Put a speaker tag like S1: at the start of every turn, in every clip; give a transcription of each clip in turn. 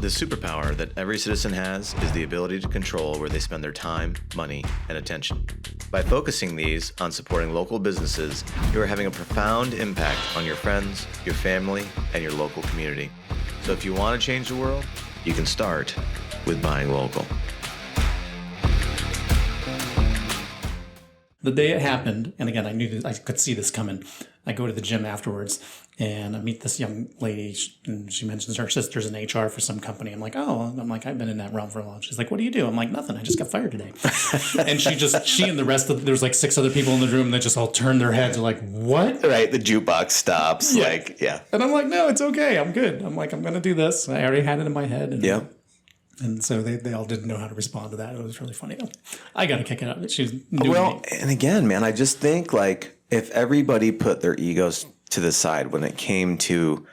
S1: The superpower that every citizen has is the ability to control where they spend their time, money, and attention. By focusing these on supporting local businesses, you are having a profound impact on your friends, your family, and your local community. So if you want to change the world, you can start with buying local.
S2: The day it happened, and again, I could see this coming. I go to the gym afterwards, and I meet this young lady, and she mentions her sister's in HR for some company. I'm like, I've been in that realm for a while. She's like, what do you do? I'm like, nothing. I just got fired today. And she and the rest of, there's like 6 other people in the room that just all turn their heads. They're like, what?
S1: Right, the jukebox stops.
S2: Yeah. And I'm like, no, it's okay. I'm good. I'm like, I'm going to do this. I already had it in my head. And, And so they all didn't know how to respond to that. It was really funny though. I got to kick it up. She was new to me.
S1: And again, man, I just think like if everybody put their egos to the side when it came to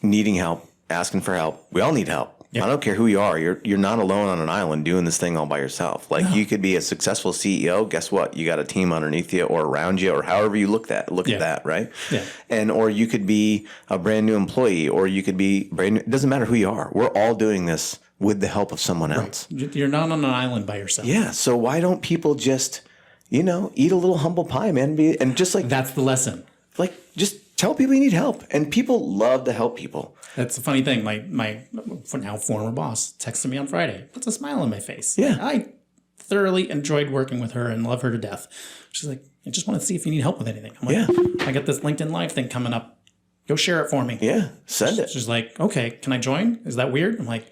S1: needing help, asking for help, we all need help. Yep. I don't care who you are. You're not alone on an island doing this thing all by yourself. Like you could be a successful CEO. Guess what? You got a team underneath you or around you or however you look at that, right? Yeah. And or you could be a brand new employee or you could be brand new. It doesn't matter who you are. We're all doing this with the help of someone else.
S2: Right. You're not on an island by yourself.
S1: Yeah. So why don't people just, eat a little humble pie, man? And just like
S2: that's the lesson.
S1: Like just tell people you need help, and people love to help people.
S2: That's the funny thing. My now former boss texted me on Friday, puts a smile on my face.
S1: Yeah,
S2: I thoroughly enjoyed working with her and love her to death. She's like, I just want to see if you need help with anything. I'm like, I got this LinkedIn Live thing coming up. Go share it for me.
S1: Yeah, send it.
S2: She's like, okay, can I join? Is that weird? I'm like,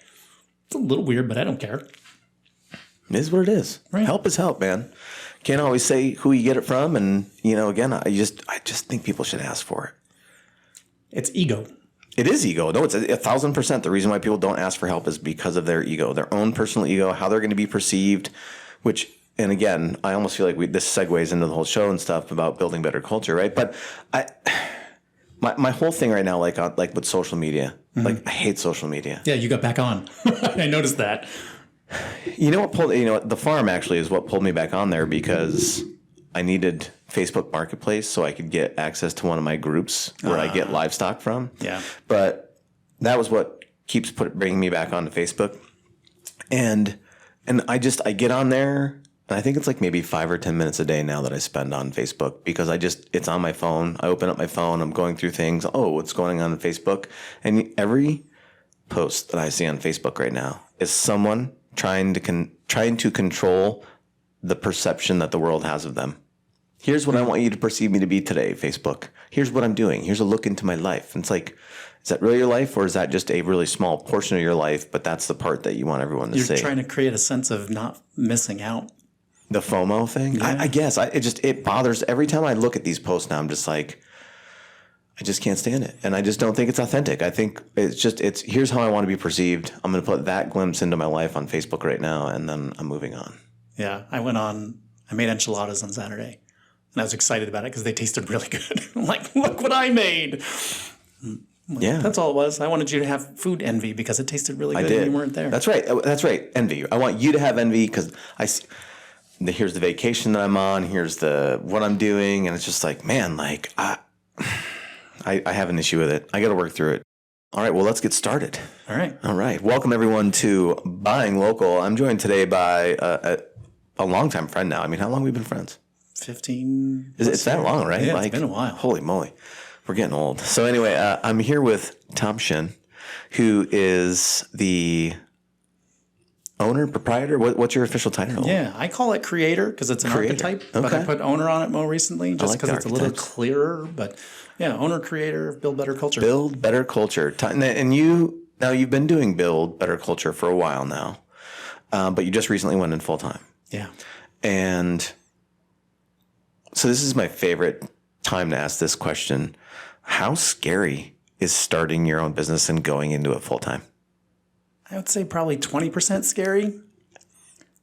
S2: it's a little weird, but I don't care.
S1: It is what it is. Right. Help is help, man. Can't always say who you get it from, and again, I just think people should ask for it.
S2: It's ego.
S1: It is ego. No, it's 1,000%. The reason why people don't ask for help is because of their ego, their own personal ego, how they're going to be perceived. And again, I almost feel like this segues into the whole show and stuff about building better culture, right? But my whole thing right now, like with social media, like I hate social media.
S2: Yeah, you got back on. I noticed that.
S1: The farm actually is what pulled me back on there because I needed Facebook Marketplace so I could get access to one of my groups where I get livestock from.
S2: Yeah.
S1: But that was what keeps bringing me back onto Facebook. And I get on there, and I think it's like maybe 5 or 10 minutes a day now that I spend on Facebook because it's on my phone. I open up my phone. I'm going through things. Oh, what's going on Facebook? And every post that I see on Facebook right now is someone trying to control the perception that the world has of them. Here's what I want you to perceive me to be today, Facebook. Here's what I'm doing. Here's a look into my life. And it's like, is that really your life, or is that just a really small portion of your life, but that's the part that you want everyone to see?
S2: You're trying to create a sense of not missing out.
S1: The FOMO thing? Yeah. I guess. It bothers. Every time I look at these posts now, I'm just like, I just can't stand it. And I just don't think it's authentic. I think it's here's how I want to be perceived. I'm going to put that glimpse into my life on Facebook right now, and then I'm moving on.
S2: Yeah. I made enchiladas on Saturday, and I was excited about it because they tasted really good. I'm like, look what I made. Yeah. That's all it was. I wanted you to have food envy because it tasted really good and you weren't there.
S1: That's right. That's right. Envy. I want you to have envy because here's the vacation that I'm on. Here's what I'm doing. And it's just like, man, like I have an issue with it. I got to work through it. All right, well, let's get started.
S2: All right.
S1: Welcome, everyone, to Buying Local. I'm joined today by a longtime friend now. I mean, how long have we been friends?
S2: 15.
S1: It's that long, right?
S2: Yeah, it's been a while.
S1: Holy moly. We're getting old. So anyway, I'm here with Tom Schin, who is the owner, proprietor. What's your official title?
S2: Yeah, I call it creator because it's an archetype, but I put owner on it more recently just because it's a little clearer. But yeah, owner, creator, build better culture.
S1: Build better culture. And you've been doing build better culture for a while now, but you just recently went in full time.
S2: Yeah.
S1: And so this is my favorite time to ask this question. How scary is starting your own business and going into it full time?
S2: I would say probably 20% scary.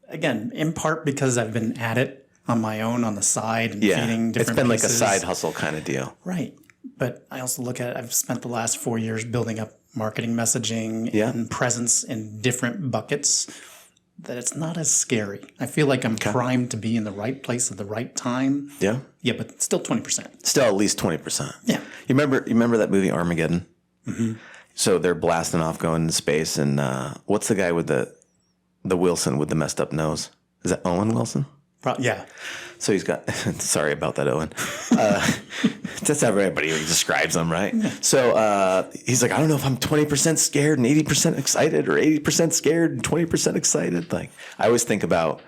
S2: Again, in part because I've been at it on my own on the side and feeding different
S1: It's been
S2: pieces.
S1: Like a side hustle kind of deal.
S2: Right. But I also look at it, I've spent the last 4 years building up marketing messaging and presence in different buckets that it's not as scary. I feel like I'm primed to be in the right place at the right time.
S1: Yeah.
S2: Yeah, but still 20%.
S1: Still at least 20%.
S2: Yeah.
S1: You remember that movie Armageddon? Mm-hmm. So they're blasting off going into space. And what's the guy with the Wilson with the messed up nose? Is that Owen Wilson?
S2: Yeah.
S1: So he's got, sorry about that, Owen. That's how everybody describes him, right? Yeah. So he's like, I don't know if I'm 20% scared and 80% excited, or 80% scared and 20% excited. Like, I always think about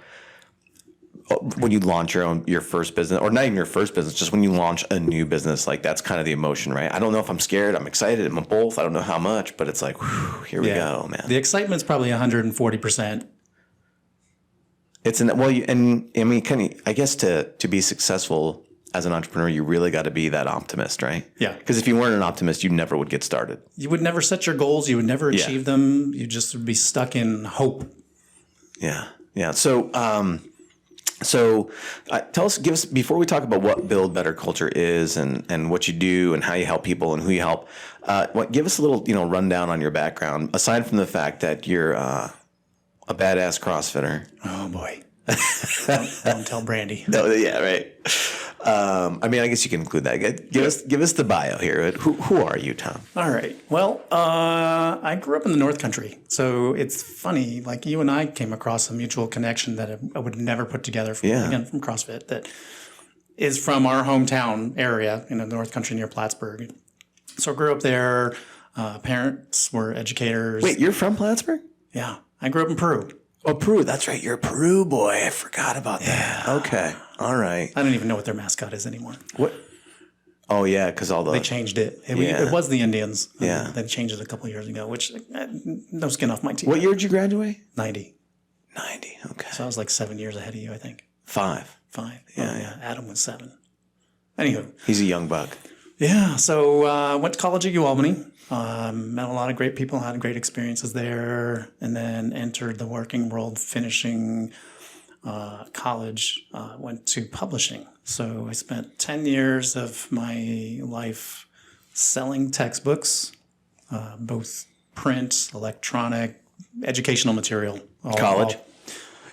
S1: when you launch your first business, or not even your first business, just when you launch a new business, like that's kind of the emotion, right? I don't know if I'm scared, I'm excited, I'm both. I don't know how much, but it's like, whew, here we go, man.
S2: The excitement's probably 140%.
S1: I guess to be successful as an entrepreneur, you really got to be that optimist, right?
S2: Yeah.
S1: Because if you weren't an optimist, you never would get started.
S2: You would never set your goals. You would never achieve them. You just would be stuck in hope.
S1: Yeah. Yeah. So give us, before we talk about what Build Better Culture is and what you do and how you help people and who you help, give us a little, rundown on your background, aside from the fact that you're a badass CrossFitter.
S2: Oh boy. Don't tell Brandi.
S1: No, yeah, right. I guess you can include that. Give us the bio here. Who are you, Tom?
S2: All right. Well, I grew up in the North Country, so it's funny. Like, you and I came across a mutual connection that I would never put together. From CrossFit, that is from our hometown area in the North Country near Plattsburgh. So I grew up there. Parents were educators.
S1: Wait, you're from Plattsburgh?
S2: Yeah, I grew up in Peru.
S1: Oh, Peru. That's right. You're a Peru boy. I forgot about that. Okay. All right.
S2: I don't even know what their mascot is anymore.
S1: What? Oh, yeah, because they
S2: changed it. It was the Indians.
S1: Yeah.
S2: They changed it a couple of years ago, which, no skin off my teeth.
S1: What year did you graduate?
S2: 90.
S1: 90. Okay.
S2: So I was like 7 years ahead of you, I think.
S1: 5.
S2: Yeah. Adam was 7. Anywho.
S1: He's a young buck.
S2: Yeah. So went to college at UAlbany. Met a lot of great people, had great experiences there, and then entered the working world, finishing college, went to publishing. So I spent 10 years of my life selling textbooks, both print, electronic, educational material.
S1: College?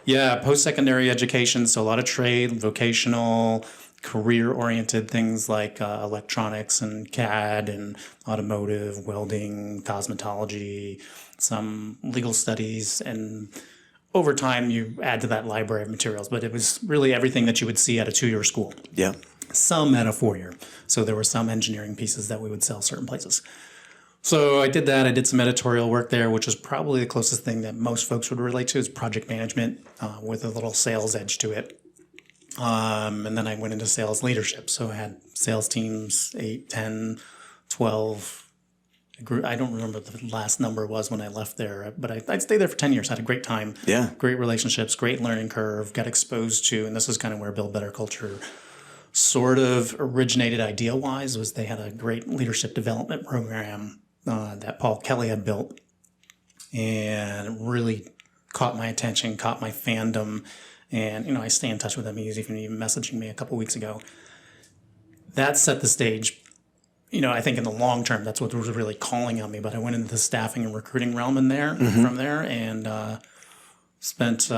S2: Post-secondary education, so a lot of trade, vocational, career-oriented things like electronics and CAD and automotive, welding, cosmetology, some legal studies, and over time you add to that library of materials. But it was really everything that you would see at a 2-year school.
S1: Yeah.
S2: Some at a 4-year. So there were some engineering pieces that we would sell certain places. So I did that. I did some editorial work there, which was probably the closest thing that most folks would relate to, is project management with a little sales edge to it. And then I went into sales leadership. So I had sales teams, 8, 10, 12. I don't remember what the last number was when I left there, but I'd stayed there for 10 years. Had a great time.
S1: Yeah.
S2: Great relationships, great learning curve, got exposed to, and this is kind of where Build Better Culture sort of originated idea-wise, was they had a great leadership development program that Paul Kelly had built, and really caught my attention, caught my fandom. And, I stay in touch with him. He was even messaging me a couple weeks ago. That set the stage. I think in the long term, that's what was really calling on me. But I went into the staffing and recruiting realm from there, and spent,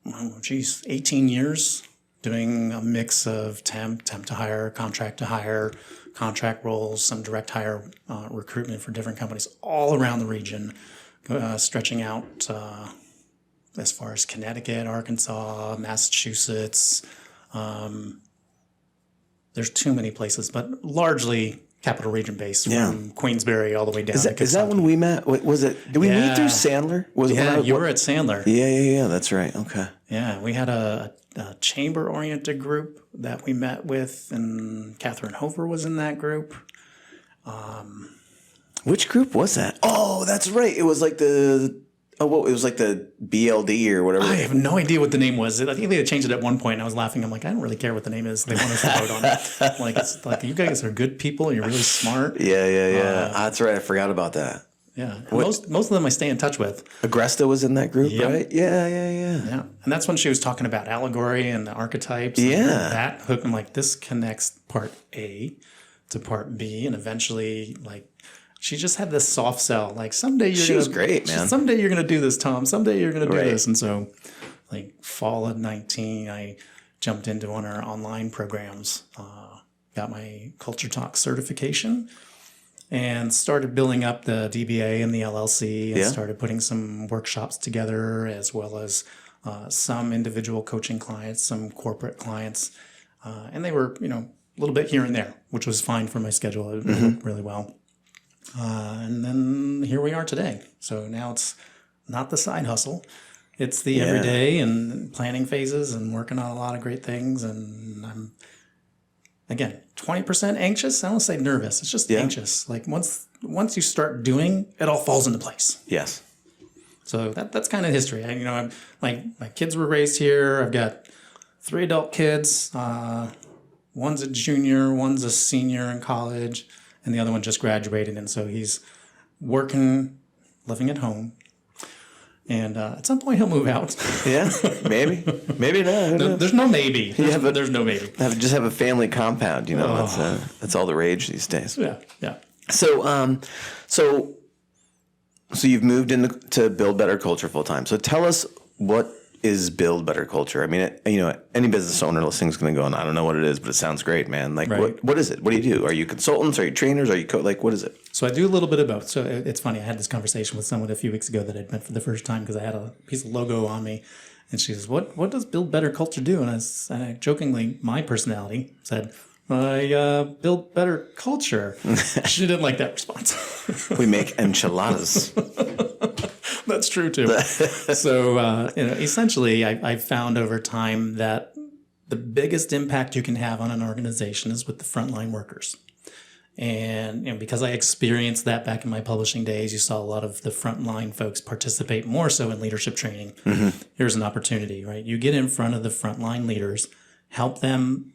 S2: 18 years doing a mix of temp to hire, contract roles, some direct hire recruitment for different companies all around the region, stretching out as far as Connecticut, Arkansas, Massachusetts. There's too many places, but largely capital region based, from Queensbury all the way down.
S1: Is that when we met? Was it? Did we meet through Sandler?
S2: You were at Sandler.
S1: Yeah. That's right. Okay.
S2: Yeah, we had a chamber-oriented group that we met with, and Catherine Hover was in that group.
S1: Which group was that? Oh, that's right. It was like it was like the BLD or whatever.
S2: I have no idea what the name was. I think they had changed it at one point, and I was laughing. I'm like, I don't really care what the name is. They want us to vote on it. It's like, you guys are good people, and you're really smart.
S1: Yeah. That's right. I forgot about that.
S2: Yeah. Most of them I stay in touch with.
S1: Agresta was in that group, right? Yeah.
S2: Yeah. And that's when she was talking about allegory and the archetypes.
S1: Yeah.
S2: And that hooked. I'm like, this connects part A to part B, and eventually, she just had this soft sell. Like, someday
S1: she was great, man.
S2: Someday you're going to do this, Tom. Someday you're going to do this. And so, fall of 19, I jumped into one of our online programs, got my Culture Talk certification, and started building up the DBA and the LLC, and
S1: Yeah.
S2: started putting some workshops together, as well as some individual coaching clients, some corporate clients, and they were, a little bit here and there, which was fine for my schedule. It worked really well. And then here we are today. So now it's not the side hustle. It's the everyday and planning phases and working on a lot of great things. And I'm, again, 20% anxious. I don't say nervous. It's just anxious. Like once you start doing, it all falls into place.
S1: Yes.
S2: So that's kind of history. I'm like, my kids were raised here. I've got 3 adult kids. One's a junior, one's a senior in college, and the other one just graduated. And so he's working, living at home. And at some point he'll move out.
S1: Yeah, maybe. Maybe not.
S2: There's no maybe. There's no maybe.
S1: Just have a family compound, that's all the rage these days.
S2: Yeah.
S1: So you've moved into to Build Better Culture full time. So tell us, what is Build Better Culture? I mean, any business owner listening is going to go, I don't know what it is, but it sounds great, man. Like,
S2: right.
S1: What is it? What do you do? Are you consultants? Are you trainers? Are you what is it?
S2: So I do a little bit of both. So it's funny. I had this conversation with someone a few weeks ago that I'd met for the first time because I had a piece of logo on me, and she says, "What does Build Better Culture do?" And I jokingly, my personality said, "I build better culture." She didn't like that response.
S1: We make enchiladas.
S2: That's true too. So essentially, I've found over time that the biggest impact you can have on an organization is with the frontline workers. And because I experienced that back in my publishing days, you saw a lot of the frontline folks participate more so in leadership training. Mm-hmm. Here's an opportunity, right? You get in front of the frontline leaders, help them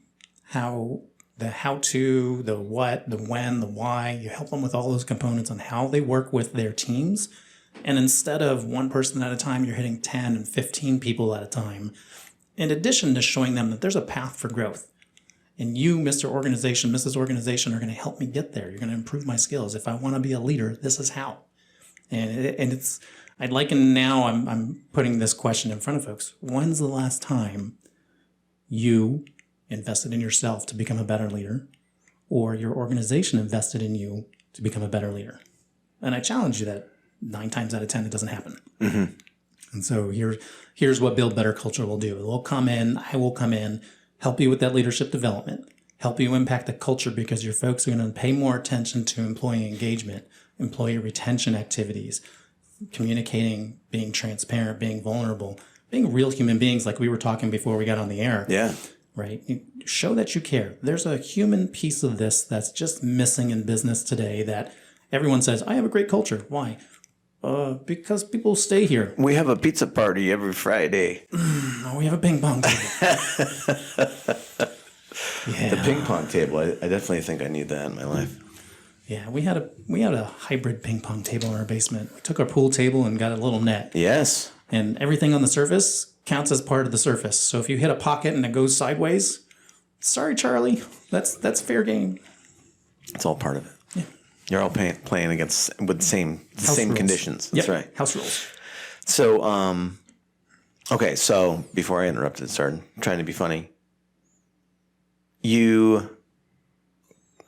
S2: the how-to, the what, the when, the why. You help them with all those components on how they work with their teams. And instead of one person at a time, you're hitting 10 and 15 people at a time. In addition to showing them that there's a path for growth. And you, Mr. Organization, Mrs. Organization, are going to help me get there. You're going to improve my skills. If I want to be a leader, this is how. And it's, I'd liken now, I'm putting this question in front of folks. When's the last time you invested in yourself to become a better leader, or your organization invested in you to become a better leader? And I challenge you that 9 times out of 10, it doesn't happen. Mm-hmm. And so here's what Build Better Culture will do. I will come in, help you with that leadership development, help you impact the culture because your folks are going to pay more attention to employee engagement, employee retention activities, communicating, being transparent, being vulnerable, being real human beings like we were talking before we got on the air.
S1: Yeah.
S2: Right? Show that you care. There's a human piece of this that's just missing in business today that everyone says, I have a great culture. Why? Because people stay here.
S1: We have a pizza party every Friday.
S2: We have a ping pong table.
S1: The ping pong table. I definitely think I need that in my life.
S2: Yeah, we had a hybrid ping pong table in our basement. We took our pool table and got a little net.
S1: Yes.
S2: And everything on the surface counts as part of the surface. So if you hit a pocket and it goes sideways, sorry, Charlie, that's fair game.
S1: It's all part of it.
S2: Yeah.
S1: You're all playing with the same conditions. That's right.
S2: House rules.
S1: So, okay. So before I interrupted, started trying to be funny. You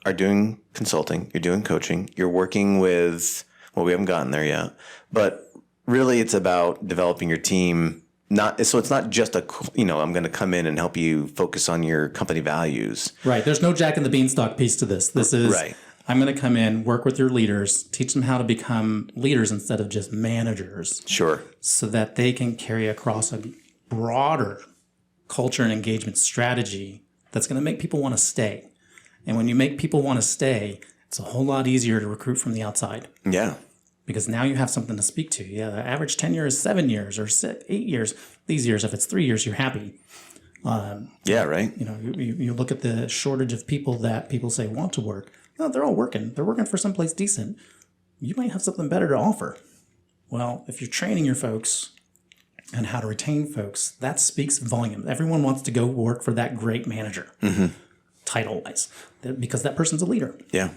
S1: are doing consulting. You're doing coaching. You're working with. Well, we haven't gotten there yet, but really, it's about developing your team. It's not just I'm going to come in and help you focus on your company values.
S2: Right. There's no Jack and the Beanstalk piece to this. This is
S1: right.
S2: I'm going to come in, work with your leaders, teach them how to become leaders instead of just managers.
S1: Sure.
S2: So that they can carry across a broader culture and engagement strategy that's going to make people want to stay. And when you make people want to stay, it's a whole lot easier to recruit from the outside.
S1: Yeah.
S2: Because now you have something to speak to. Yeah, the average tenure is 7 years or 8 years. These years, if it's 3 years, you're happy.
S1: Yeah, right.
S2: You look at the shortage of people that people say want to work. No, they're all working. They're working for someplace decent. You might have something better to offer. Well, if you're training your folks and how to retain folks, that speaks volumes. Everyone wants to go work for that great manager, title-wise, because that person's a leader.
S1: Yeah.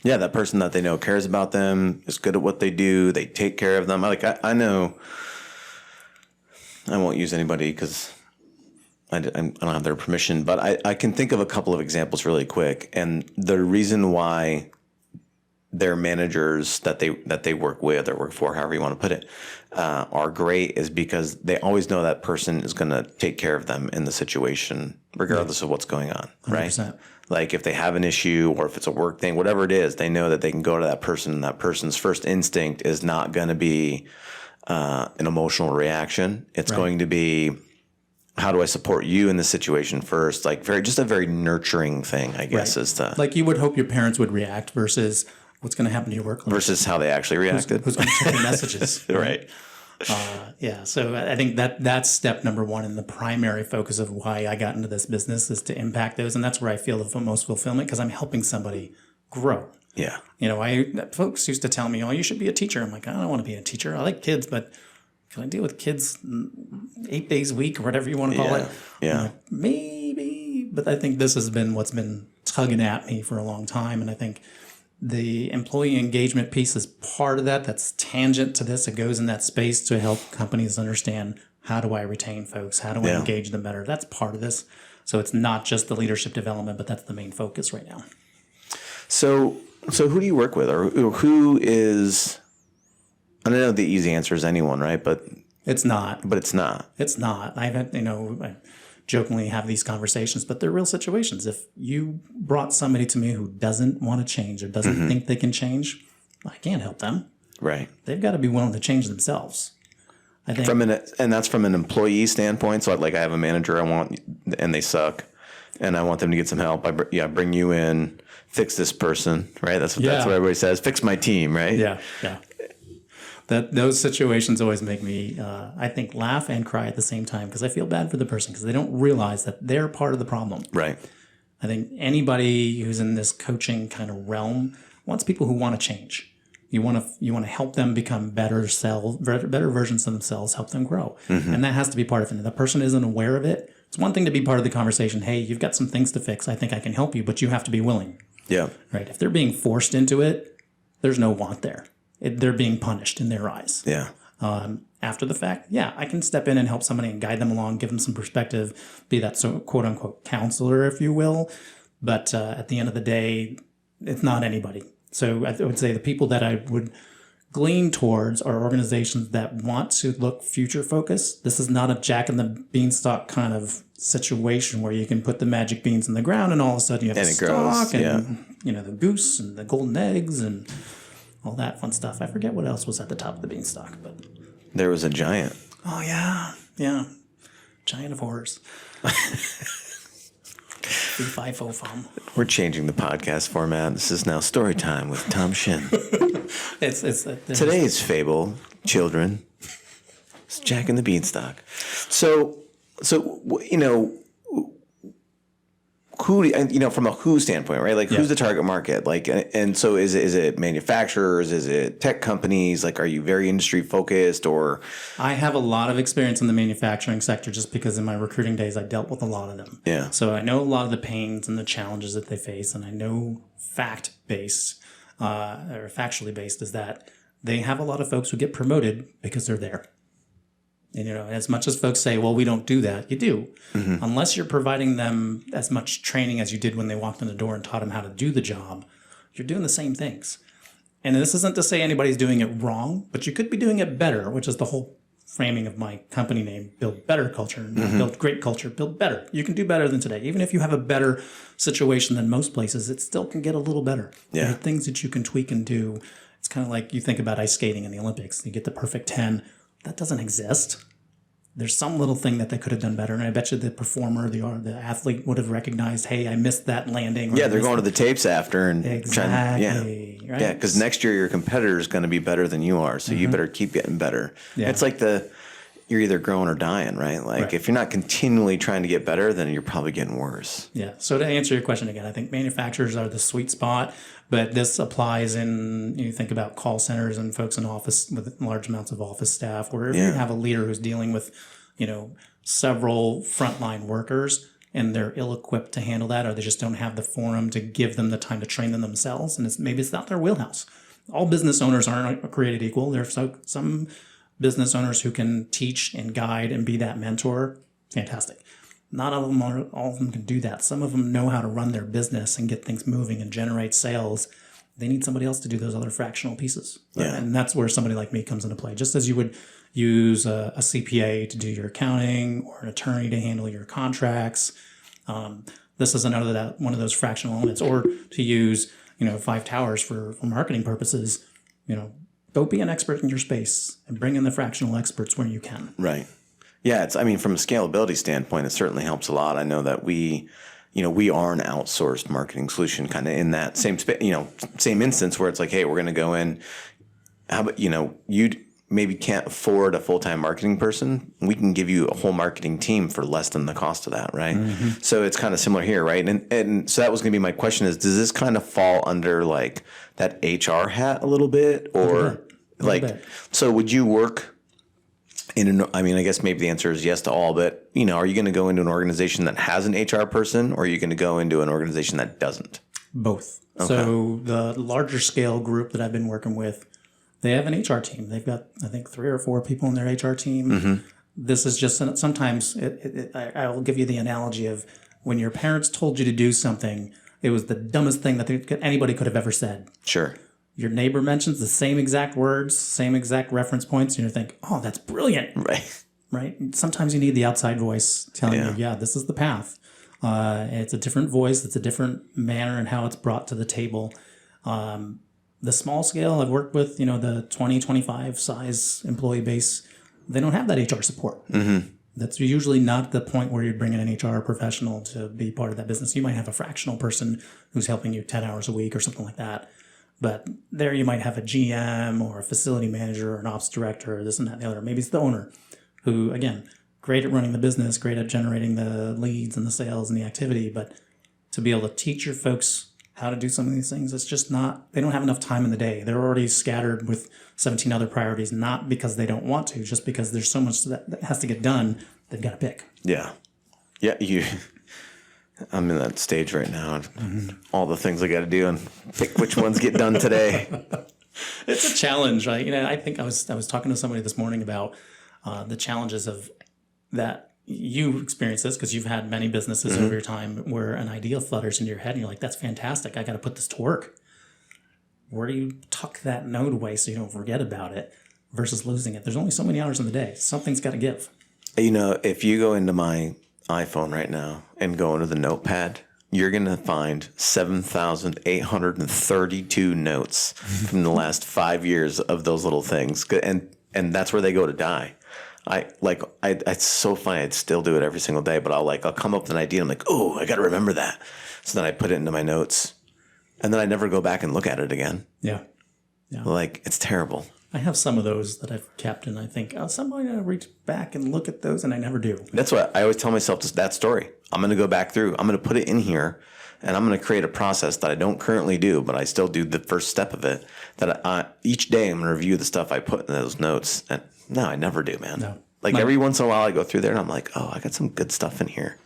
S1: Yeah, that person that they know cares about them, is good at what they do, they take care of them. I know, I won't use anybody because I don't have their permission, but I can think of a couple of examples really quick. And the reason why their managers that they work with or work for, however you want to put it, are great is because they always know that person is going to take care of them in the situation, regardless of what's going on, 100%. Right? Like if they have an issue or if it's a work thing, whatever it is, they know that they can go to that person, and that person's first instinct is not going to be an emotional reaction. It's going to be, how do I support you in this situation first? Like just a very nurturing thing, I guess, is the
S2: like you would hope your parents would react versus what's going to happen to your work
S1: versus how they actually reacted.
S2: Who's going to check your messages?
S1: Right.
S2: Yeah. So I think that's step number one, and the primary focus of why I got into this business is to impact those, and that's where I feel the most fulfillment, because I'm helping somebody grow.
S1: Yeah.
S2: Folks used to tell me, "Oh, you should be a teacher." I'm like, I don't want to be a teacher. I like kids, but can I deal with kids 8 days a week or whatever you want to call it?
S1: Yeah.
S2: Like, maybe, but I think this has been what's been tugging at me for a long time, and I think the employee engagement piece is part of that. That's tangent to this. It goes in that space to help companies understand, how do I retain folks? How do I engage them better? That's part of this. So it's not just the leadership development, but that's the main focus right now.
S1: So who do you work with, or who is? I don't know the easy answer is anyone, right? But
S2: it's not.
S1: But it's not.
S2: It's not. I've had, I jokingly have these conversations, but they're real situations. If you brought somebody to me who doesn't want to change or doesn't think they can change, I can't help them.
S1: Right.
S2: They've got to be willing to change themselves. I think
S1: and that's from an employee standpoint. So like I have a manager and they suck, and I want them to get some help. I bring you in, fix this person, right? That's what everybody says. Fix my team, right?
S2: Yeah. Those situations always make me, I think, laugh and cry at the same time, because I feel bad for the person, because they don't realize that they're part of the problem.
S1: Right.
S2: I think anybody who's in this coaching kind of realm wants people who want to change. You want to help them become better versions of themselves, help them grow, and that has to be part of it. If the person isn't aware of it, it's one thing to be part of the conversation. Hey, you've got some things to fix. I think I can help you, but you have to be willing.
S1: Yeah.
S2: Right. If they're being forced into it, there's no want there. They're being punished in their eyes.
S1: Yeah.
S2: After the fact, I can step in and help somebody and guide them along, give them some perspective, be that quote unquote counselor, if you will. But at the end of the day, it's not anybody. So I would say the people that I would glean towards are organizations that want to look future focused. This is not a Jack and the Beanstalk kind of situation where you can put the magic beans in the ground and all of a sudden you have a stalk and the goose and the golden eggs and all that fun stuff. I forget what else was at the top of the beanstalk, but
S1: there was a giant.
S2: Oh yeah, giant of horrors. 3-5-0 fum.
S1: We're changing the podcast format. This is now Storytime with Tom Schin. Today's fable, children, is Jack and the Beanstalk. So who, from a who standpoint, right? Like who's the target market? Like, and so is it manufacturers? Is it tech companies? Like, are you very industry focused or?
S2: I have a lot of experience in the manufacturing sector just because in my recruiting days, I dealt with a lot of them.
S1: Yeah.
S2: So I know a lot of the pains and the challenges that they face. And I know fact-based or factually based is that they have a lot of folks who get promoted because they're there. And, as much as folks say, well, we don't do that, you do. Unless you're providing them as much training as you did when they walked in the door and taught them how to do the job, you're doing the same things. And this isn't to say anybody's doing it wrong, but you could be doing it better, which is the whole framing of my company name, Build Better Culture, Build Great Culture, Build Better. You can do better than today. Even if you have a better situation than most places, it still can get a little better.
S1: Yeah.
S2: There are things that you can tweak and do. It's kind of like you think about ice skating in the Olympics. You get the perfect 10. That doesn't exist. There's some little thing that they could have done better. And I bet you the performer, the athlete would have recognized, hey, I missed that landing.
S1: Yeah, they're going to the tapes after and
S2: exactly.
S1: Right? Yeah, because next year your competitor is going to be better than you are. So you better keep getting better. Yeah. It's like you're either growing or dying, right? Like if you're not continually trying to get better, then you're probably getting worse.
S2: Yeah. So to answer your question again, I think manufacturers are the sweet spot, but this applies you think about call centers and folks in office with large amounts of office staff, where if you have a leader who's dealing with, several frontline workers and they're ill-equipped to handle that, or they just don't have the forum to give them the time to train them themselves. And maybe it's not their wheelhouse. All business owners aren't created equal. There's some business owners who can teach and guide and be that mentor. Fantastic. Not all of them can do that. Some of them know how to run their business and get things moving and generate sales. they need somebody else to do those other fractional pieces.
S1: Yeah.
S2: And that's where somebody like me comes into play. Just as you would use a CPA to do your accounting or an attorney to handle your contracts. This is another one of those fractional elements, or to use, 5 towers for marketing purposes. Go be an expert in your space and bring in the fractional experts where you can.
S1: Right. Yeah. From a scalability standpoint, it certainly helps a lot. I know that we are an outsourced marketing solution kind of in that same instance where it's like, hey, we're going to go in. How about, you maybe can't afford a full-time marketing person. We can give you a whole marketing team for less than the cost of that. Right. Mm-hmm. So it's kind of similar here. Right. And so that was going to be my question is, does this kind of fall under like that HR hat a little bit or so would you work I guess maybe the answer is yes to all, but are you going to go into an organization that has an HR person or are you going to go into an organization that doesn't?
S2: Both. Okay. So the larger scale group that I've been working with, they have an HR team. They've got, I think, 3 or 4 people in their HR team. Mm-hmm. This is just sometimes I will give you the analogy of when your parents told you to do something, it was the dumbest thing that anybody could have ever said.
S1: Sure.
S2: Your neighbor mentions the same exact words, same exact reference points, and you think, oh, that's brilliant. Right. Sometimes you need the outside voice telling you, yeah, this is the path. It's a different voice. It's a different manner and how it's brought to the table. The small scale I've worked with, the 20, 25 size employee base, they don't have that HR support. Mm-hmm. That's usually not the point where you're bringing an HR professional to be part of that business. You might have a fractional person who's helping you 10 hours a week or something like that. But there you might have a GM or a facility manager or an ops director or this and that and the other. Maybe it's the owner who, again, great at running the business, great at generating the leads and the sales and the activity. But to be able to teach your folks how to do some of these things, it's just not, they don't have enough time in the day. They're already scattered with 17 other priorities, not because they don't want to, just because there's so much that has to get done, they've got to pick.
S1: Yeah. Yeah, I'm in that stage right now. All the things I got to do and pick which ones get done today.
S2: It's a challenge, right? I think I was talking to somebody this morning about the challenges of that. You experience this because you've had many businesses over your time where an idea flutters into your head and you're like, that's fantastic. I got to put this to work. Where do you tuck that note away so you don't forget about it versus losing it? There's only so many hours in the day. Something's got to give.
S1: If you go into my iPhone right now and go into the notepad, you're going to find 7,832 notes from the last 5 years of those little things. And that's where they go to die. It's so funny. I'd still do it every single day, but I'll come up with an idea. I'm like, oh, I got to remember that. So then I put it into my notes and then I never go back and look at it again.
S2: Yeah.
S1: It's terrible.
S2: I have some of those that I've kept and I think, oh, somebody will reach back and look at those, and I never do.
S1: That's what I always tell myself, that story. I'm going to go back through. I'm going to put it in here and I'm going to create a process that I don't currently do, but I still do the first step of it. That each day I'm going to review the stuff I put in those notes. And no, I never do, man.
S2: No.
S1: Every once in a while I go through there and I'm like, oh, I got some good stuff in here.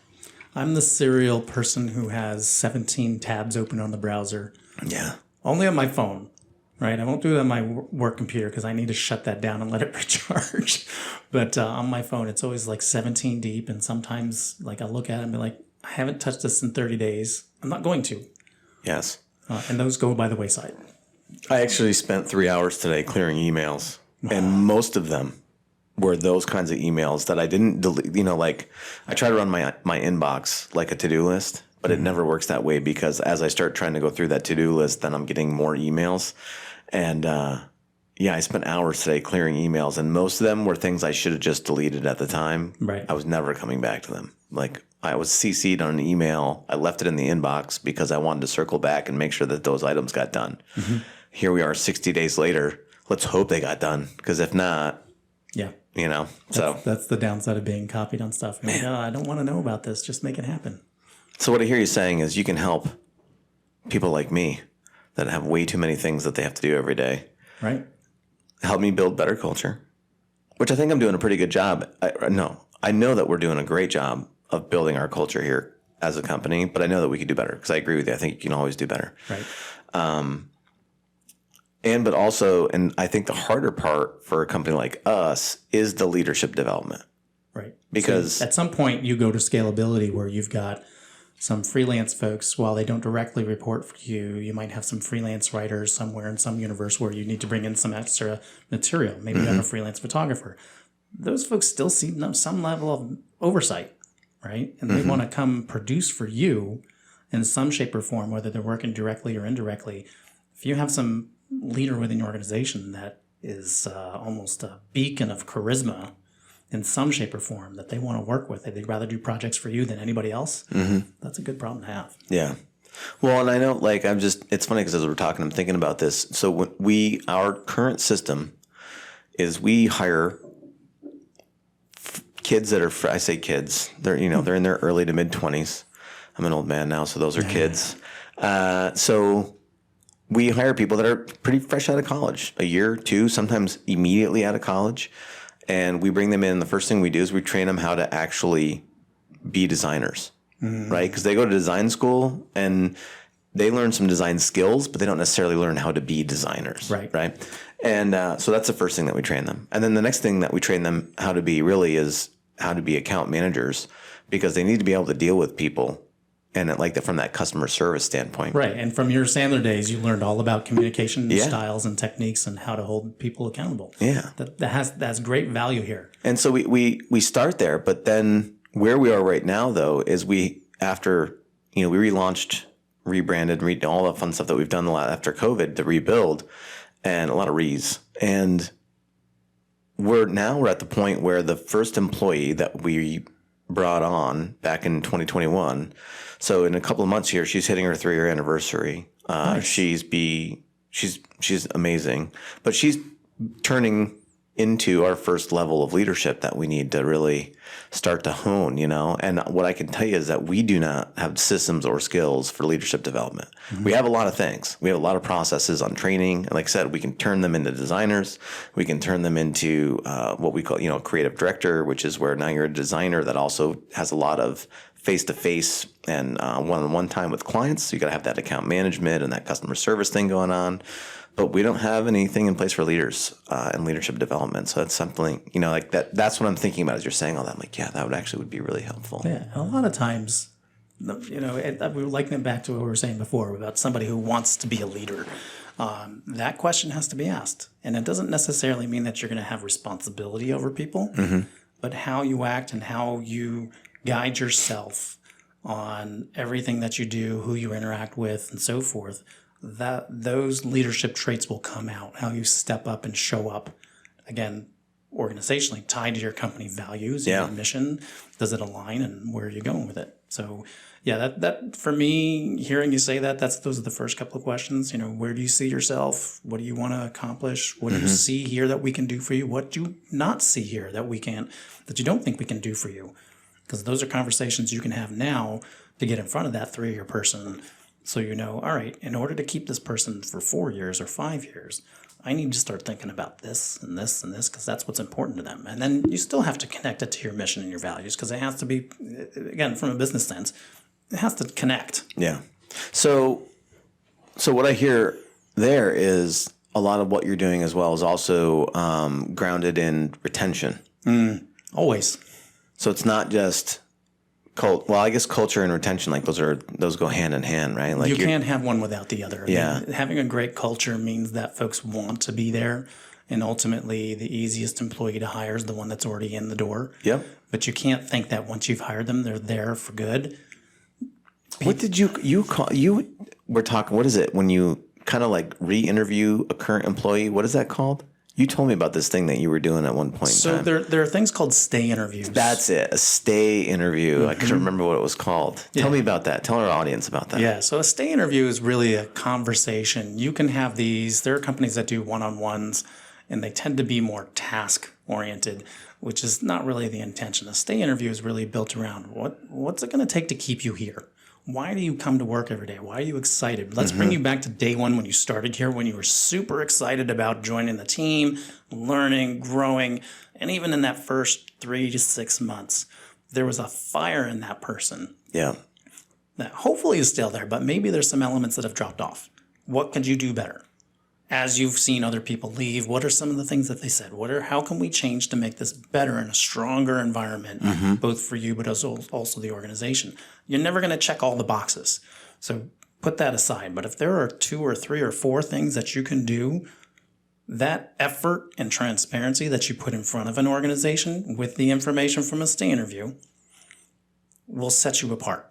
S2: I'm the serial person who has 17 tabs open on the browser.
S1: Yeah.
S2: Only on my phone. Right, I won't do it on my work computer because I need to shut that down and let it recharge. But on my phone, it's always 17 deep. And sometimes I look at it and be like, I haven't touched this in 30 days. I'm not going to.
S1: Yes.
S2: And those go by the wayside.
S1: I actually spent 3 hours today clearing emails. And most of them were those kinds of emails that I didn't delete. I try to run my inbox like a to-do list. But it never works that way because as I start trying to go through that to-do list, then I'm getting more emails. And I spent hours today clearing emails, and most of them were things I should have just deleted at the time.
S2: Right.
S1: I was never coming back to them. I was CC'd on an email. I left it in the inbox because I wanted to circle back and make sure that those items got done. Mm-hmm. Here we are 60 days later. Let's hope they got done because if not, that's
S2: the downside of being copied on stuff. I don't want to know about this. Just make it happen.
S1: So what I hear you saying is you can help people like me that have way too many things that they have to do every day.
S2: Right.
S1: Help me build better culture, which I think I'm doing a pretty good job. I know that we're doing a great job of building our culture here as a company, but I know that we could do better because I agree with you. I think you can always do better.
S2: Right.
S1: But also, and I think the harder part for a company like us is the leadership development.
S2: Right.
S1: Because
S2: at some point you go to scalability where you've got some freelance folks, while they don't directly report for you, you might have some freelance writers somewhere in some universe where you need to bring in some extra material. Maybe you have a freelance photographer. Those folks still see some level of oversight, right? And they want to come produce for you in some shape or form, whether they're working directly or indirectly. If you have some leader within your organization that is almost a beacon of charisma in some shape or form that they want to work with, they'd rather do projects for you than anybody else, that's a good problem to have.
S1: Yeah. Well, and I know, like, it's funny because as we're talking, I'm thinking about this. So when our current system is we hire kids that are, I say kids, they're in their early to mid 20s. I'm an old man now, so those are kids. So we hire people that are pretty fresh out of college, a year, two, sometimes immediately out of college. And we bring them in. The first thing we do is we train them how to actually be designers, right? Because they go to design school and they learn some design skills, but they don't necessarily learn how to be designers, right? And so that's the first thing that we train them. And then the next thing that we train them how to be really is how to be account managers, because they need to be able to deal with people. And from that customer service standpoint.
S2: Right. And from your Sandler days, you learned all about communication styles and techniques and how to hold people accountable. Yeah. That's great value here.
S1: And so we start there. But then where we are right now, though, is we relaunched, rebranded, all the fun stuff that we've done a lot after COVID to rebuild, and a lot of re's. And we're at the point where the first employee that we brought on back in 2021. So in a couple of months here, she's hitting her 3-year anniversary. Nice. She's amazing, but she's turning into our first level of leadership that we need to really start to hone, And what I can tell you is that we do not have systems or skills for leadership development. We have a lot of things. We have a lot of processes on training. And like I said, we can turn them into designers. We can turn them into what we call, creative director, which is where now you're a designer that also has a lot of face-to-face and one-on-one time with clients. So you got to have that account management and that customer service thing going on. But we don't have anything in place for leaders and leadership development. So that's something, like that. That's what I'm thinking about as you're saying all that. I'm like, yeah, that would be really helpful.
S2: Yeah, a lot of times, we were likening it back to what we were saying before about somebody who wants to be a leader. That question has to be asked. And it doesn't necessarily mean that you're going to have responsibility over people, but how you act and how you guide yourself on everything that you do, who you interact with, and so forth. That those leadership traits will come out, how you step up and show up, again, organizationally tied to your company values, your mission. Does it align, and where are you going with it? So, that for me, hearing you say those are the first couple of questions. Where do you see yourself? What do you want to accomplish? What do you see here that we can do for you? What do you not see here that you don't think we can do for you? Because those are conversations you can have now to get in front of that 3-year person. So all right, in order to keep this person for 4 years or 5 years, I need to start thinking about this and this and this, because that's what's important to them. And then you still have to connect it to your mission and your values, because it has to be, again, from a business sense, it has to connect.
S1: Yeah. So what I hear there is a lot of what you're doing as well is also grounded in retention.
S2: Always.
S1: So it's not just I guess culture and retention, those go hand in hand, right?
S2: You can't have one without the other.
S1: Yeah.
S2: Having a great culture means that folks want to be there, and ultimately the easiest employee to hire is the one that's already in the door. Yep. But you can't think that once you've hired them, they're there for good.
S1: What did you call, we're talking, what is it when you kind of re-interview a current employee? What is that called? You told me about this thing that you were doing at one point in time.
S2: So there are things called stay interviews.
S1: That's it, a stay interview. I couldn't remember what it was called. Tell me about that. Tell our audience about that.
S2: Yeah, so a stay interview is really a conversation. You can have these. There are companies that do one-on-ones, and they tend to be more task-oriented, which is not really the intention. A stay interview is really built around what's it going to take to keep you here? Why do you come to work every day? Why are you excited? Let's bring you back to day one when you started here, when you were super excited about joining the team, learning, growing. And even in that first 3 to 6 months, there was a fire in that person. Yeah. That hopefully is still there, but maybe there's some elements that have dropped off. What could you do better? as you've seen other people leave, what are some of the things that they said? How can we change to make this better and a stronger environment, both for you, but also the organization? You're never going to check all the boxes. So put that aside. But if there are 2 or 3 or 4 things that you can do, that effort and transparency that you put in front of an organization with the information from a stay interview will set you apart.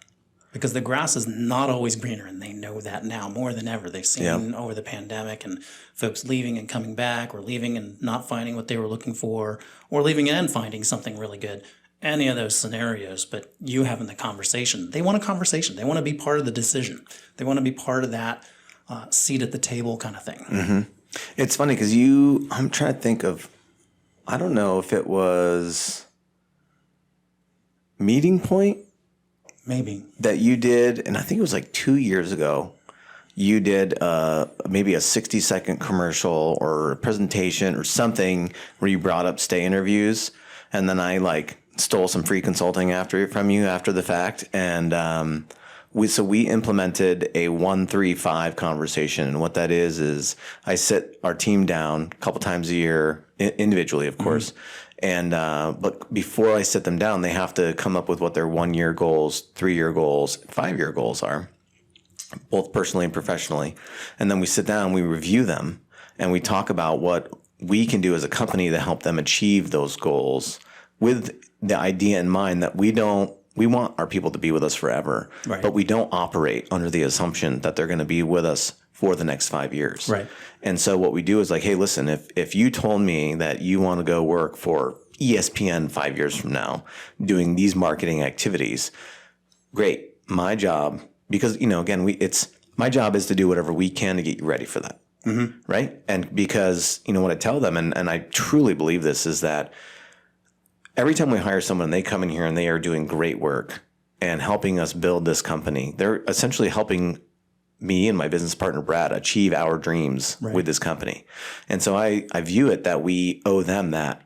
S2: Because the grass is not always greener, and they know that now more than ever. They've seen over the pandemic and folks leaving and coming back, or leaving and not finding what they were looking for, or leaving and finding something really good. Any of those scenarios, but you having the conversation. They want a conversation. They want to be part of the decision. They want to be part of that seat at the table kind of thing.
S1: It's funny because I'm trying to think of, I don't know if it was Meeting Point.
S2: Maybe.
S1: That you did, and I think it was like 2 years ago, you did maybe a 60-second commercial or a presentation or something where you brought up stay interviews, and then I like stole some free consulting from you after the fact, and we implemented a 1-3-5 conversation, and what that is I sit our team down a couple times a year, individually, of course. And but before I sit them down, they have to come up with what their 1-year goals, 3-year goals, 5-year goals are, both personally and professionally. And then we sit down, we review them, and we talk about what we can do as a company to help them achieve those goals, with the idea in mind that we want our people to be with us forever, but we don't operate under the assumption that they're going to be with us for the next 5 years.
S2: Right.
S1: And so what we do is like, hey, listen, if you told me that you want to go work for ESPN 5 years from now doing these marketing activities, great. My job, because, again, my job is to do whatever we can to get you ready for that. Right. And because, what I tell them, and I truly believe this, is that every time we hire someone, they come in here and they are doing great work and helping us build this company. They're essentially helping me and my business partner, Brad, achieve our dreams with this company. And so I view it that we owe them that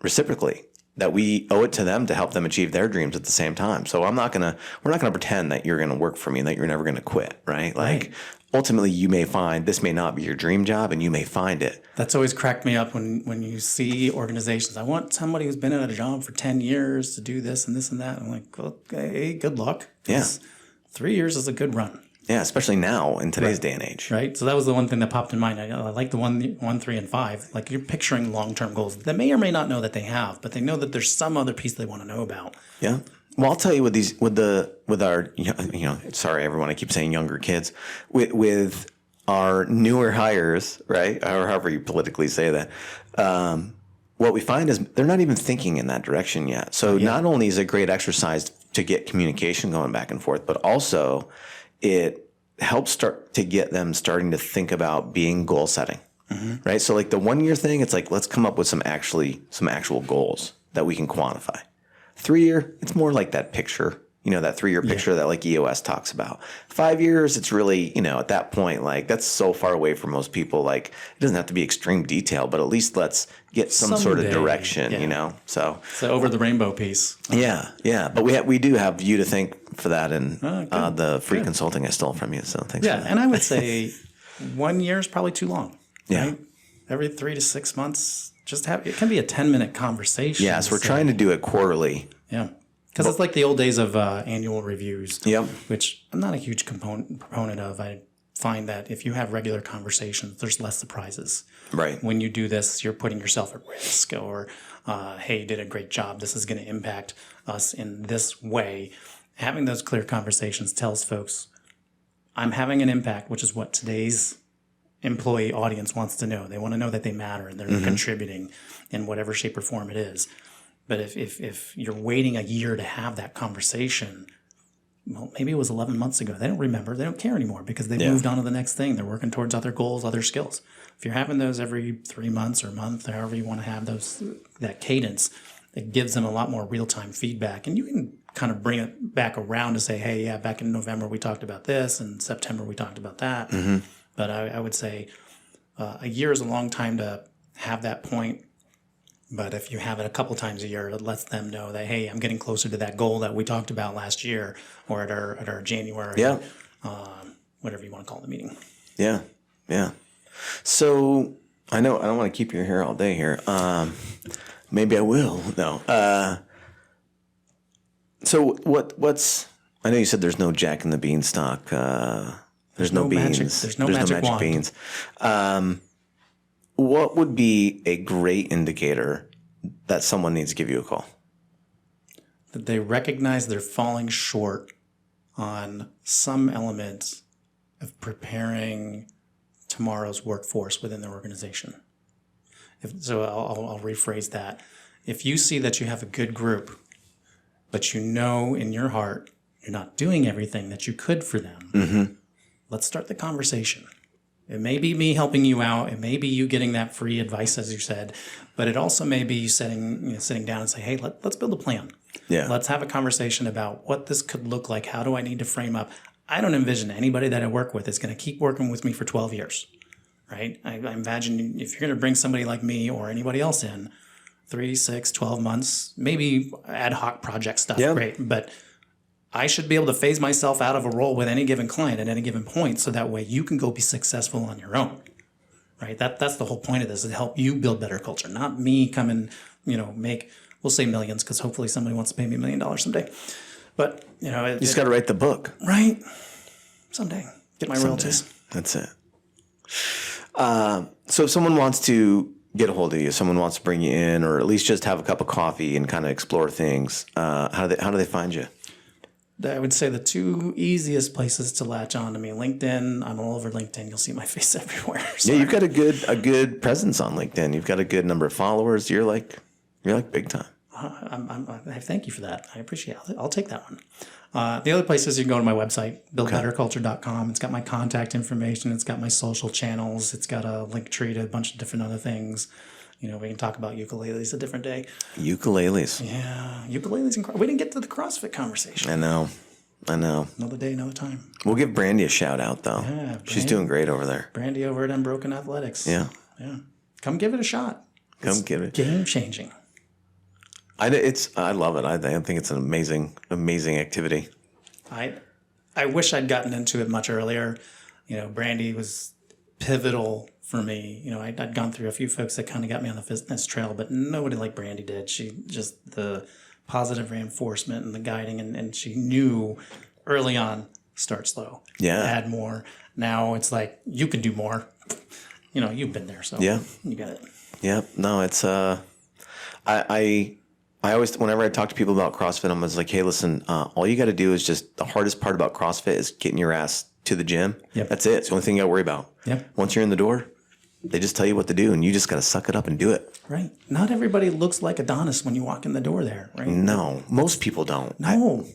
S1: reciprocally, that we owe it to them to help them achieve their dreams at the same time. So we're not going to pretend that you're going to work for me and that you're never going to quit, right? Like ultimately you may find this may not be your dream job, and you may find it.
S2: That's always cracked me up when you see organizations. I want somebody who's been at a job for 10 years to do this and this and that. I'm like, okay, good luck. 3 years is a good run.
S1: Yeah, especially now in today's day and age.
S2: Right. So that was the one thing that popped in mind. I like the 1, 3, and 5. Like, you're picturing long-term goals that may or may not know that they have, but they know that there's some other piece they want to know about.
S1: Yeah. Well, I'll tell you with our sorry everyone, I keep saying younger kids, with our newer hires, right, or however you politically say that. What we find is they're not even thinking in that direction yet. So not only is it a great exercise to get communication going back and forth, but also it helps start to get them starting to think about being goal setting, right? So like the 1-year thing, it's like, let's come up with some actual goals that we can quantify. 3-year, it's more like that picture, that 3-year picture that like EOS talks about. 5 years, it's really, at that point, like that's so far away from most people. Like it doesn't have to be extreme detail, but at least let's get some sort of direction, So
S2: over the rainbow piece.
S1: Yeah. But we do have you to thank for that, and the free consulting I stole from you. So thanks.
S2: Yeah,
S1: for that.
S2: and I would say 1 year is probably too long.
S1: Yeah.
S2: Right? Every 3 to 6 months, it can be a 10-minute conversation.
S1: Yes, we're trying to do it quarterly.
S2: Yeah. Because it's like the old days of annual reviews,
S1: Yep.
S2: which I'm not a huge proponent of. I find that if you have regular conversations, there's less surprises.
S1: Right.
S2: When you do this, you're putting yourself at risk, or, hey, you did a great job. This is going to impact us in this way. Having those clear conversations tells folks, I'm having an impact, which is what today's employee audience wants to know. They want to know that they matter and they're contributing in whatever shape or form it is. But if you're waiting a year to have that conversation, well, maybe it was 11 months ago. They don't remember. They don't care anymore because they've moved on to the next thing. They're working towards other goals, other skills. If you're having those every 3 months or month, however you want to have that cadence, it gives them a lot more real-time feedback. And you can kind of bring it back around to say, hey, yeah, back in November we talked about this, and September we talked about that. But I would say a year is a long time to have that point. But if you have it a couple times a year, it lets them know that, hey, I'm getting closer to that goal that we talked about last year, or at our January, whatever you want to call the meeting.
S1: Yeah. So I know I don't want to keep your hair all day here. Maybe I will. No. So what's? I know you said there's no Jack in the Beanstalk. There's no beans.
S2: There's no magic wand.
S1: Beans. What would be a great indicator that someone needs to give you a call?
S2: That they recognize they're falling short on some element of preparing tomorrow's workforce within their organization. I'll rephrase that. If you see that you have a good group, but you know in your heart you're not doing everything that you could for them, let's start the conversation. It may be me helping you out. It may be you getting that free advice, as you said, but it also may be you sitting down and say, hey, let's build a plan.
S1: Yeah.
S2: Let's have a conversation about what this could look like. How do I need to frame up? I don't envision anybody that I work with is going to keep working with me for 12 years, right? I imagine if you're going to bring somebody like me or anybody else in, 3, 6, 12 months, maybe ad hoc project stuff, great. But I should be able to phase myself out of a role with any given client at any given point so that way you can go be successful on your own, right? That's the whole point of this, is to help you build better culture, not me come and, make, we'll say millions, because hopefully somebody wants to pay me $1 million someday. But,
S1: you just got to write the book.
S2: Right. Someday. Get my royalties.
S1: That's it. So if someone wants to get a hold of you, someone wants to bring you in, or at least just have a cup of coffee and kind of explore things, how do they find you?
S2: I would say the 2 easiest places to latch on to me. LinkedIn. I'm all over LinkedIn. You'll see my face everywhere. So
S1: yeah, you've got a good presence on LinkedIn. You've got a good number of followers. You're like big time.
S2: I thank you for that. I appreciate it. I'll take that one. The other places, you can go to my website, buildbetterculture.com. It's got my contact information. It's got my social channels. It's got a link tree to a bunch of different other things. We can talk about ukuleles a different day.
S1: Ukuleles.
S2: Yeah, ukuleles. We didn't get to the CrossFit conversation.
S1: I know.
S2: Another day, another time.
S1: We'll give Brandi a shout out, though.
S2: Yeah,
S1: she's doing great over there.
S2: Brandi over at Unbroken Athletics.
S1: Yeah.
S2: Come give it a shot.
S1: Give it.
S2: Game changing.
S1: I love it. I think it's an amazing activity.
S2: I wish I'd gotten into it much earlier. Brandi was pivotal for me. I'd gone through a few folks that kind of got me on the fitness trail, but nobody like Brandi did. She just, the positive reinforcement and the guiding, and she knew early on, start slow.
S1: Yeah.
S2: Add more. Now it's like, you can do more. You've been there, so
S1: yeah.
S2: You got it.
S1: Yeah. No, it's, I always, whenever I talk to people about CrossFit, I'm always like, hey, listen, all you got to do is just, the hardest part about CrossFit is getting your ass to the gym.
S2: Yep.
S1: That's it. It's the only thing you got to worry about.
S2: Yep.
S1: Once you're in the door, they just tell you what to do, and you just got to suck it up and do it.
S2: Right. Not everybody looks like Adonis when you walk in the door there, right?
S1: No, most people don't.
S2: No.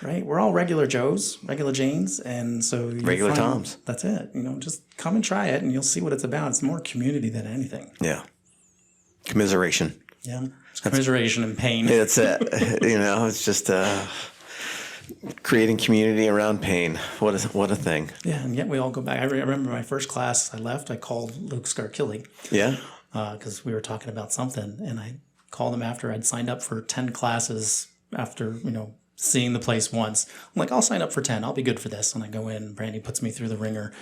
S2: Right. We're all regular Joes, regular Janes, and so
S1: regular Toms.
S2: That's it. Just come and try it, and you'll see what it's about. It's more community than anything.
S1: Yeah. Commiseration.
S2: Yeah. It's commiseration and pain.
S1: That's it. It's just creating community around pain. What a thing.
S2: Yeah, and yet we all go back. I remember my first class I left, I called Luke Scarkilly.
S1: Yeah.
S2: Because we were talking about something, and I called him after I'd signed up for 10 classes after, seeing the place once. I'm like, I'll sign up for 10. I'll be good for this. And I go in, Brandi puts me through the ringer.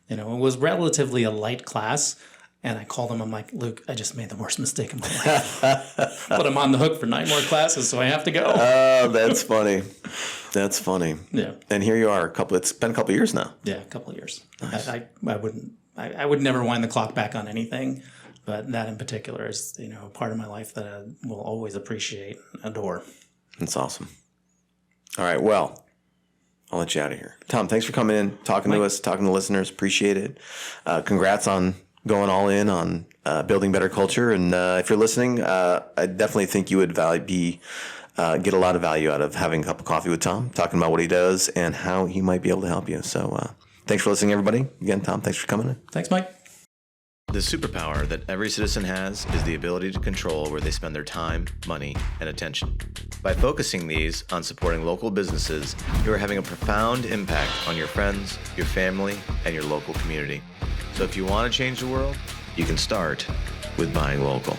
S2: It was relatively a light class. And I called him. I'm like, Luke, I just made the worst mistake of my life. But I'm on the hook for 9 more classes, so I have to go.
S1: Oh, that's funny. That's funny.
S2: Yeah.
S1: And here you are. It's been a couple of years now.
S2: Yeah, a couple of years.
S1: Nice.
S2: I would never wind the clock back on anything, but that in particular is a part of my life that I will always appreciate and adore.
S1: That's awesome. All right. Well, I'll let you out of here. Tom, thanks for coming in, talking to us, talking to listeners. Appreciate it. Congrats on going all in on building better culture. And if you're listening, I definitely think you would get a lot of value out of having a cup of coffee with Tom, talking about what he does and how he might be able to help you. So thanks for listening, everybody. Again, Tom, thanks for coming in.
S2: Thanks, Mike.
S1: The superpower that every citizen has is the ability to control where they spend their time, money, and attention. By focusing these on supporting local businesses, you are having a profound impact on your friends, your family, and your local community. So if you want to change the world, you can start with buying local.